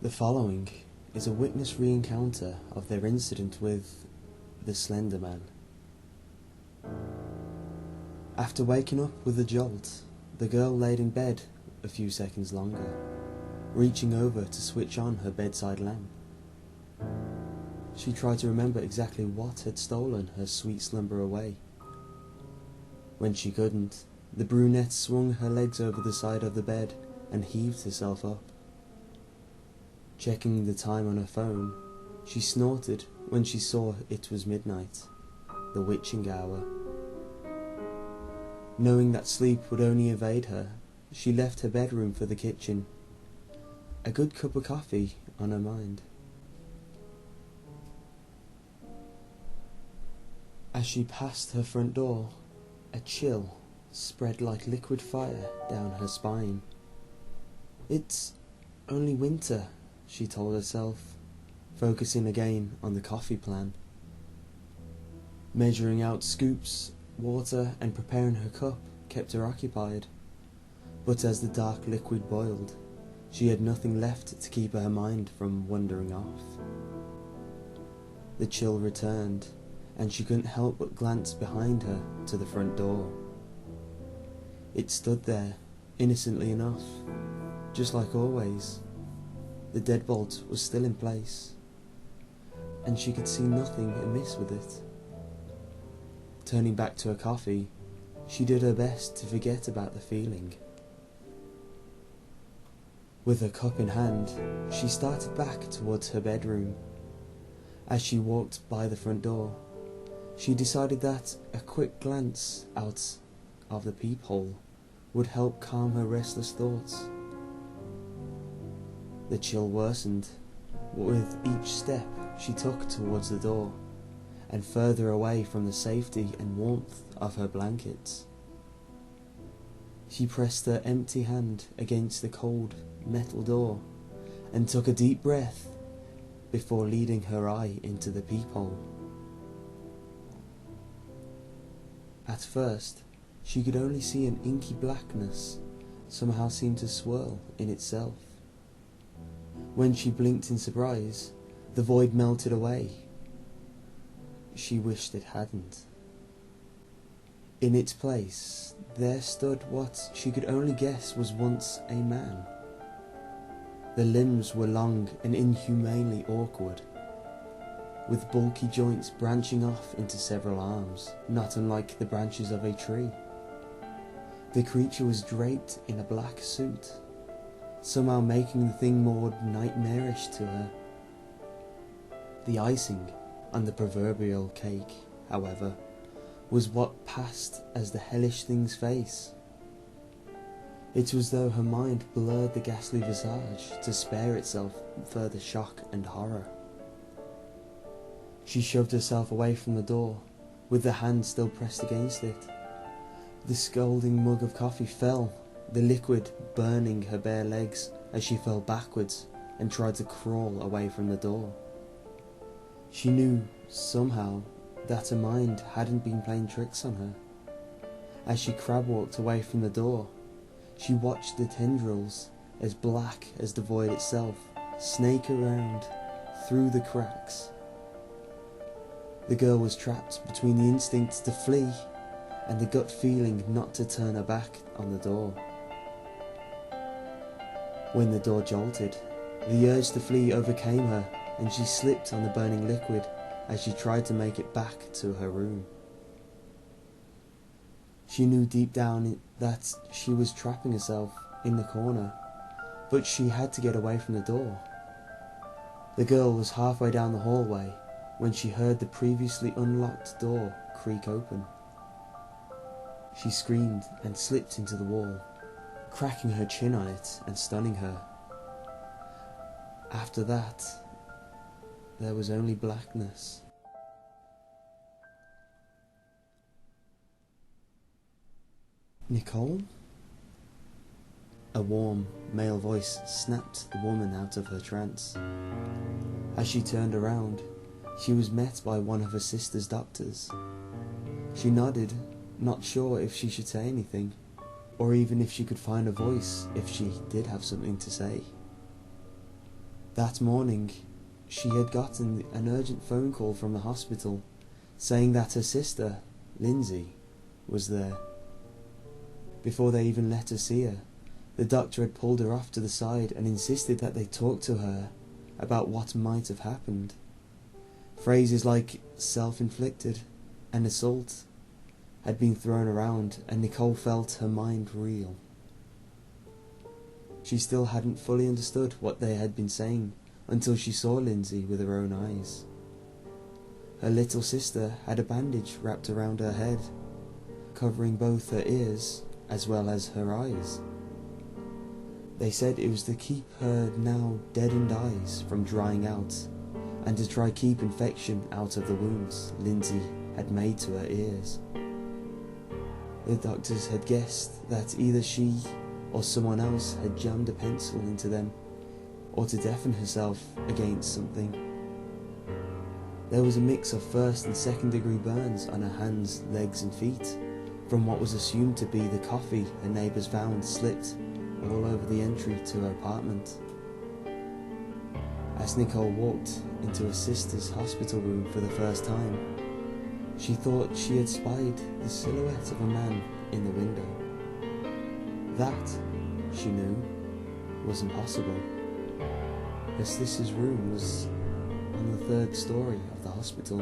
The following is a witness re-encounter of their incident with the Slenderman. After waking up with a jolt, the girl laid in bed a few seconds longer, reaching over to switch on her bedside lamp. She tried to remember exactly what had stolen her sweet slumber away. When she couldn't, the brunette swung her legs over the side of the bed and heaved herself up. Checking the time on her phone, she snorted when she saw it was midnight, the witching hour. Knowing that sleep would only evade her, she left her bedroom for the kitchen, a good cup of coffee on her mind. As she passed her front door, a chill spread like liquid fire down her spine. "It's only winter," she told herself, focusing again on the coffee plan. Measuring out scoops, water, and preparing her cup kept her occupied, but as the dark liquid boiled, she had nothing left to keep her mind from wandering off. The chill returned, and she couldn't help but glance behind her to the front door. It stood there, innocently enough, just like always. The deadbolt was still in place, and she could see nothing amiss with it. Turning back to her coffee, she did her best to forget about the feeling. With her cup in hand, she started back towards her bedroom. As she walked by the front door, she decided that a quick glance out of the peephole would help calm her restless thoughts. The chill worsened with each step she took towards the door, and further away from the safety and warmth of her blankets. She pressed her empty hand against the cold metal door and took a deep breath before leading her eye into the peephole. At first, she could only see an inky blackness somehow seemed to swirl in itself. When she blinked in surprise, the void melted away. She wished it hadn't. In its place, there stood what she could only guess was once a man. The limbs were long and inhumanly awkward, with bulky joints branching off into several arms, not unlike the branches of a tree. The creature was draped in a black suit, somehow making the thing more nightmarish to her. The icing on the proverbial cake, however, was what passed as the hellish thing's face. It was as though her mind blurred the ghastly visage to spare itself further shock and horror. She shoved herself away from the door, with the hand still pressed against it. The scalding mug of coffee fell, the liquid burning her bare legs as she fell backwards and tried to crawl away from the door. She knew, somehow, that her mind hadn't been playing tricks on her. As she crab-walked away from the door, she watched the tendrils, as black as the void itself, snake around through the cracks. The girl was trapped between the instinct to flee and the gut feeling not to turn her back on the door. When the door jolted, the urge to flee overcame her, and she slipped on the burning liquid as she tried to make it back to her room. She knew deep down that she was trapping herself in the corner, but she had to get away from the door. The girl was halfway down the hallway when she heard the previously unlocked door creak open. She screamed and slipped into the wall, cracking her chin on it and stunning her. After that, there was only blackness. "Nicole?" A warm, male voice snapped the woman out of her trance. As she turned around, she was met by one of her sister's doctors. She nodded, not sure if she should say anything, or even if she could find a voice if she did have something to say. That morning, she had gotten an urgent phone call from the hospital saying that her sister, Lindsay, was there. Before they even let her see her, the doctor had pulled her off to the side and insisted that they talk to her about what might have happened. Phrases like self-inflicted and assault had been thrown around, and Nicole felt her mind reel. She still hadn't fully understood what they had been saying until she saw Lindsay with her own eyes. Her little sister had a bandage wrapped around her head, covering both her ears as well as her eyes. They said it was to keep her now deadened eyes from drying out, and to try keep infection out of the wounds Lindsay had made to her ears. The doctors had guessed that either she or someone else had jammed a pencil into them, or to deafen herself against something. There was a mix of first and second degree burns on her hands, legs and feet, from what was assumed to be the coffee her neighbours found slipped all over the entry to her apartment. As Nicole walked into her sister's hospital room for the first time, she thought she had spied the silhouette of a man in the window. That, she knew, was impossible. Her sister's room was on the third story of the hospital,